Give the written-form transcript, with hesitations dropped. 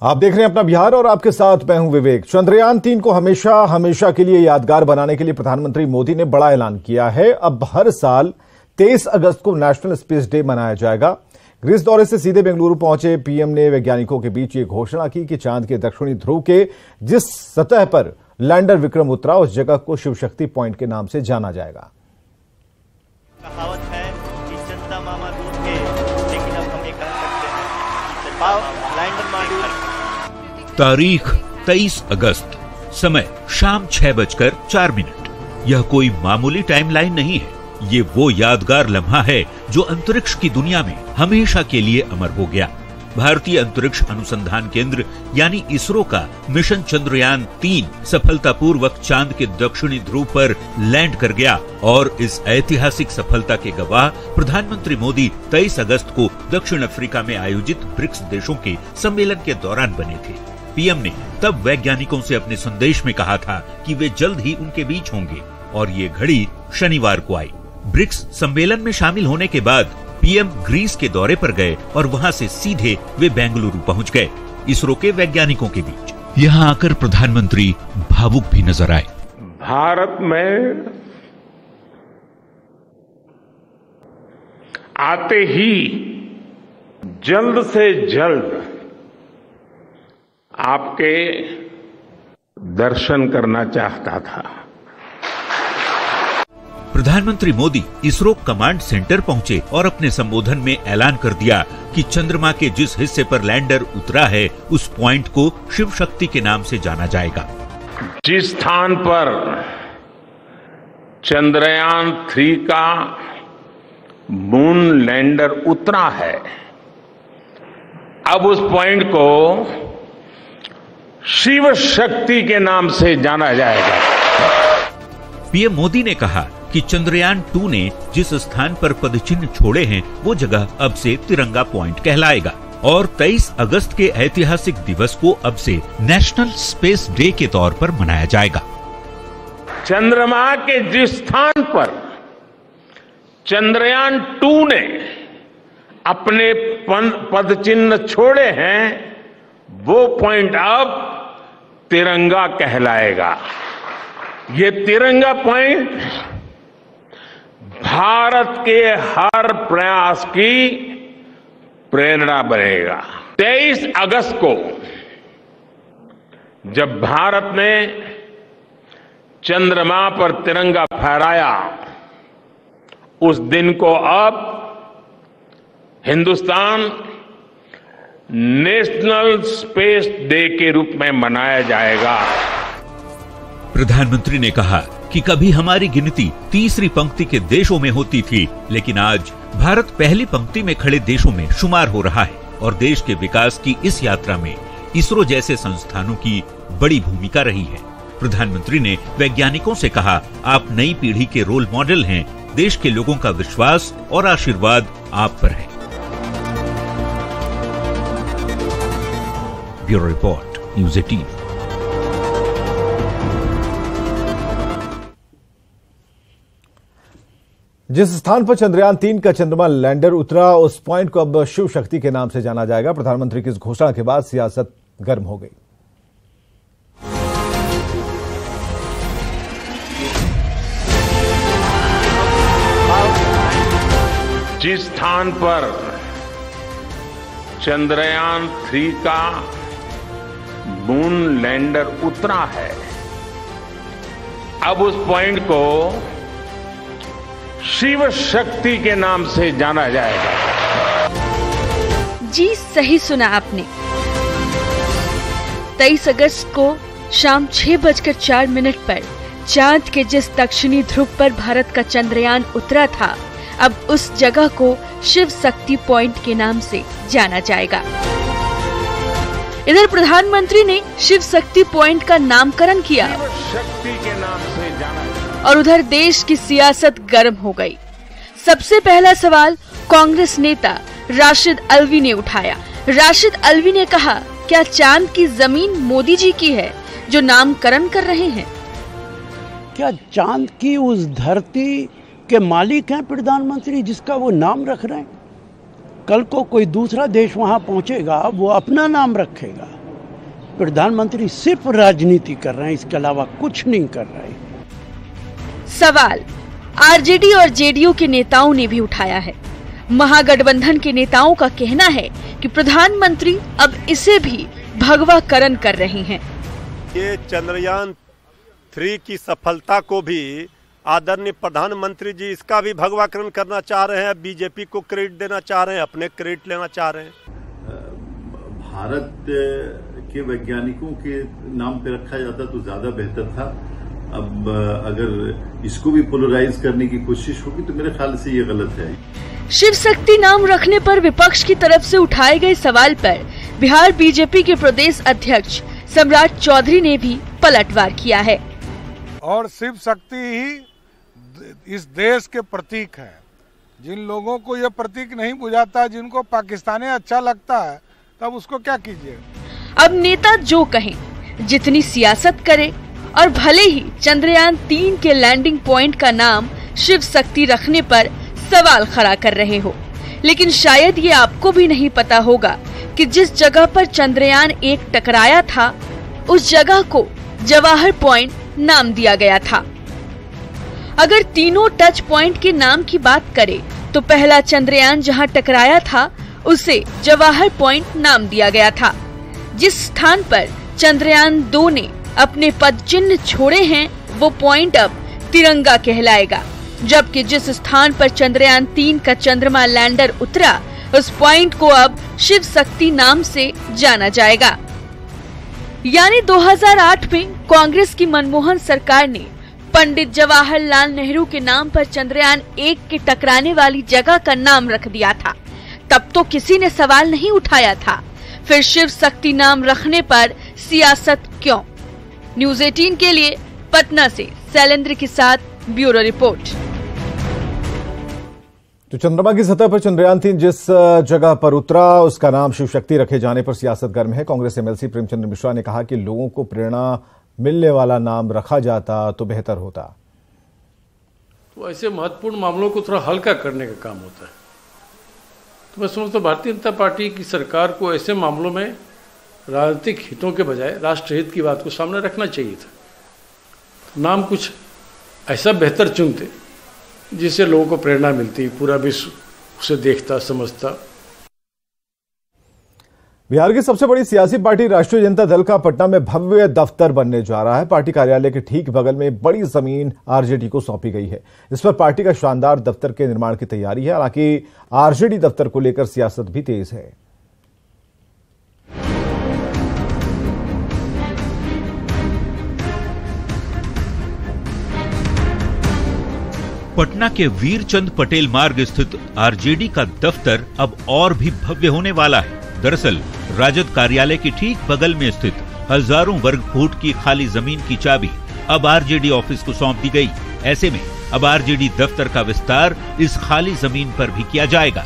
आप देख रहे हैं अपना बिहार और आपके साथ मैं हूं विवेक। चंद्रयान-3 को हमेशा के लिए यादगार बनाने के लिए प्रधानमंत्री मोदी ने बड़ा ऐलान किया है। अब हर साल 23 अगस्त को नेशनल स्पेस डे मनाया जाएगा। ग्रीस दौरे से सीधे बेंगलुरु पहुंचे पीएम ने वैज्ञानिकों के बीच ये घोषणा की कि चांद के दक्षिणी ध्रुव के जिस सतह पर लैंडर विक्रम उतरा उस जगह को शिव शक्ति पॉइंट के नाम से जाना जाएगा। कहावत है कि चंदा मामा दूर थे, लेकिन अब हम ये कर सकते हैं। लैंडर मॉड्यूल तारीख 23 अगस्त, समय शाम 6:04। यह कोई मामूली टाइमलाइन नहीं है। ये वो यादगार लम्हा है जो अंतरिक्ष की दुनिया में हमेशा के लिए अमर हो गया। भारतीय अंतरिक्ष अनुसंधान केंद्र यानी इसरो का मिशन चंद्रयान-3 सफलतापूर्वक चांद के दक्षिणी ध्रुव पर लैंड कर गया और इस ऐतिहासिक सफलता के गवाह प्रधानमंत्री मोदी 23 अगस्त को दक्षिण अफ्रीका में आयोजित ब्रिक्स देशों के सम्मेलन के दौरान बने थे। पीएम ने तब वैज्ञानिकों से अपने संदेश में कहा था कि वे जल्द ही उनके बीच होंगे और ये घड़ी शनिवार को आई। ब्रिक्स सम्मेलन में शामिल होने के बाद पीएम ग्रीस के दौरे पर गए और वहां से सीधे वे बेंगलुरु पहुंच गए इसरो के वैज्ञानिकों के बीच। यहां आकर प्रधानमंत्री भावुक भी नजर आए। भारत में आते ही जल्द से जल्द आपके दर्शन करना चाहता था। प्रधानमंत्री मोदी इसरो कमांड सेंटर पहुंचे और अपने संबोधन में ऐलान कर दिया कि चंद्रमा के जिस हिस्से पर लैंडर उतरा है उस पॉइंट को शिव शक्ति के नाम से जाना जाएगा। जिस स्थान पर चंद्रयान-3 का मून लैंडर उतरा है, अब उस पॉइंट को शिव शक्ति के नाम से जाना जाएगा। पीएम मोदी ने कहा कि चंद्रयान-2 ने जिस स्थान पर पदचिन्ह छोड़े हैं वो जगह अब से तिरंगा पॉइंट कहलाएगा और 23 अगस्त के ऐतिहासिक दिवस को अब से नेशनल स्पेस डे के तौर पर मनाया जाएगा। चंद्रमा के जिस स्थान पर चंद्रयान-2 ने अपने पदचिन्ह छोड़े हैं वो पॉइंट अब तिरंगा कहलाएगा। ये तिरंगा पॉइंट भारत के हर प्रयास की प्रेरणा बनेगा। 23 अगस्त को जब भारत ने चंद्रमा पर तिरंगा फहराया, उस दिन को अब हिंदुस्तान नेशनल स्पेस डे के रूप में मनाया जाएगा। प्रधानमंत्री ने कहा कि कभी हमारी गिनती तीसरी पंक्ति के देशों में होती थी, लेकिन आज भारत पहली पंक्ति में खड़े देशों में शुमार हो रहा है और देश के विकास की इस यात्रा में इसरो जैसे संस्थानों की बड़ी भूमिका रही है। प्रधानमंत्री ने वैज्ञानिकों से कहा, आप नई पीढ़ी के रोल मॉडल हैं। देश के लोगों का विश्वास और आशीर्वाद आप पर है। Bureau report, news 18। जिस स्थान पर चंद्रयान-3 का चंद्रमा लैंडर उतरा उस पॉइंट को अब शिव शक्ति के नाम से जाना जाएगा। प्रधानमंत्री की इस घोषणा के बाद सियासत गर्म हो गई। जिस स्थान पर चंद्रयान-3 का मून लैंडर उतरा है, अब उस पॉइंट को शिव शक्ति के नाम से जाना जाएगा। जी सही सुना आपने। 23 अगस्त को शाम 6:04 पर चांद के जिस दक्षिणी ध्रुव पर भारत का चंद्रयान उतरा था, अब उस जगह को शिव शक्ति पॉइंट के नाम से जाना जाएगा। इधर प्रधानमंत्री ने शिव शक्ति पॉइंट का नामकरण किया शक्ति के नाम से जाना और उधर देश की सियासत गर्म हो गई। सबसे पहला सवाल कांग्रेस नेता राशिद अल्वी ने उठाया। राशिद अल्वी ने कहा, क्या चांद की जमीन मोदी जी की है जो नामकरण कर रहे हैं? क्या चांद की उस धरती के मालिक हैं प्रधानमंत्री जिसका वो नाम रख रहे हैं? कल को कोई दूसरा देश वहां पहुंचेगा, वो अपना नाम रखेगा। प्रधानमंत्री सिर्फ राजनीति कर रहे हैं, इसके अलावा कुछ नहीं कर रहे हैं। सवाल आरजेडी और जेडीयू के नेताओं ने भी उठाया है। महागठबंधन के नेताओं का कहना है कि प्रधानमंत्री अब इसे भी भगवाकरण कर रहे हैं। ये चंद्रयान 3 की सफलता को भी आदरणीय प्रधानमंत्री जी इसका भी भगवाकरण करना चाह रहे हैं, बीजेपी को क्रेडिट देना चाह रहे हैं, अपने क्रेडिट लेना चाह रहे हैं। भारत के वैज्ञानिकों के नाम पे रखा जाता तो ज्यादा बेहतर था। अब अगर इसको भी पोलराइज करने की कोशिश होगी तो मेरे ख्याल से ये गलत है। शिव शक्ति नाम रखने पर विपक्ष की तरफ से उठाए गए सवाल पर बिहार बीजेपी के प्रदेश अध्यक्ष सम्राट चौधरी ने भी पलटवार किया है। और शिव शक्ति ही इस देश के प्रतीक है। जिन लोगों को यह प्रतीक नहीं बुझाता, जिनको पाकिस्तानी अच्छा लगता है, तब उसको क्या कीजिए। अब नेता जो कहें, जितनी सियासत करे और भले ही चंद्रयान 3 के लैंडिंग पॉइंट का नाम शिव शक्ति रखने पर सवाल खड़ा कर रहे हो, लेकिन शायद ये आपको भी नहीं पता होगा कि जिस जगह पर चंद्रयान 1 टकराया था उस जगह को जवाहर पॉइंट नाम दिया गया था। अगर तीनों टच पॉइंट के नाम की बात करें तो पहला चंद्रयान जहां टकराया था उसे जवाहर पॉइंट नाम दिया गया था। जिस स्थान पर चंद्रयान 2 ने अपने पद चिन्ह छोड़े हैं वो पॉइंट अब तिरंगा कहलाएगा, जबकि जिस स्थान पर चंद्रयान 3 का चंद्रमा लैंडर उतरा उस पॉइंट को अब शिव शक्ति नाम से जाना जाएगा। यानी 2008 में कांग्रेस की मनमोहन सरकार ने पंडित जवाहरलाल नेहरू के नाम पर चंद्रयान 1 के टकराने वाली जगह का नाम रख दिया था। तब तो किसी ने सवाल नहीं उठाया था, फिर शिव शक्ति नाम रखने पर सियासत क्यों? न्यूज़ 18 के लिए पटना से शैलेंद्र के साथ ब्यूरो रिपोर्ट। तो चंद्रमा की सतह पर चंद्रयान 3 जिस जगह पर उतरा उसका नाम शिव शक्ति रखे जाने पर सियासत गर्म है। कांग्रेस एमएलसी प्रेमचंद्र मिश्रा ने कहा कि लोगों को प्रेरणा मिलने वाला नाम रखा जाता तो बेहतर होता। तो ऐसे महत्वपूर्ण मामलों को थोड़ा हल्का करने का काम होता है। तो मैं समझता हूं भारतीय जनता पार्टी की सरकार को ऐसे मामलों में राजनीतिक हितों के बजाय राष्ट्रहित की बात को सामने रखना चाहिए था। तो नाम कुछ ऐसा बेहतर चुनते जिससे लोगों को प्रेरणा मिलती, पूरा विश्व उसे देखता समझता। बिहार की सबसे बड़ी सियासी पार्टी राष्ट्रीय जनता दल का पटना में भव्य दफ्तर बनने जा रहा है। पार्टी कार्यालय के ठीक बगल में बड़ी जमीन आरजेडी को सौंपी गई है। इस पर पार्टी का शानदार दफ्तर के निर्माण की तैयारी है। हालांकि आरजेडी दफ्तर को लेकर सियासत भी तेज है। पटना के वीरचंद पटेल मार्ग स्थित आरजेडी का दफ्तर अब और भी भव्य होने वाला है। दरअसल राजद कार्यालय के ठीक बगल में स्थित हजारों वर्ग फुट की खाली जमीन की चाबी अब आरजेडी ऑफिस को सौंप दी गई। ऐसे में अब आरजेडी दफ्तर का विस्तार इस खाली जमीन पर भी किया जाएगा।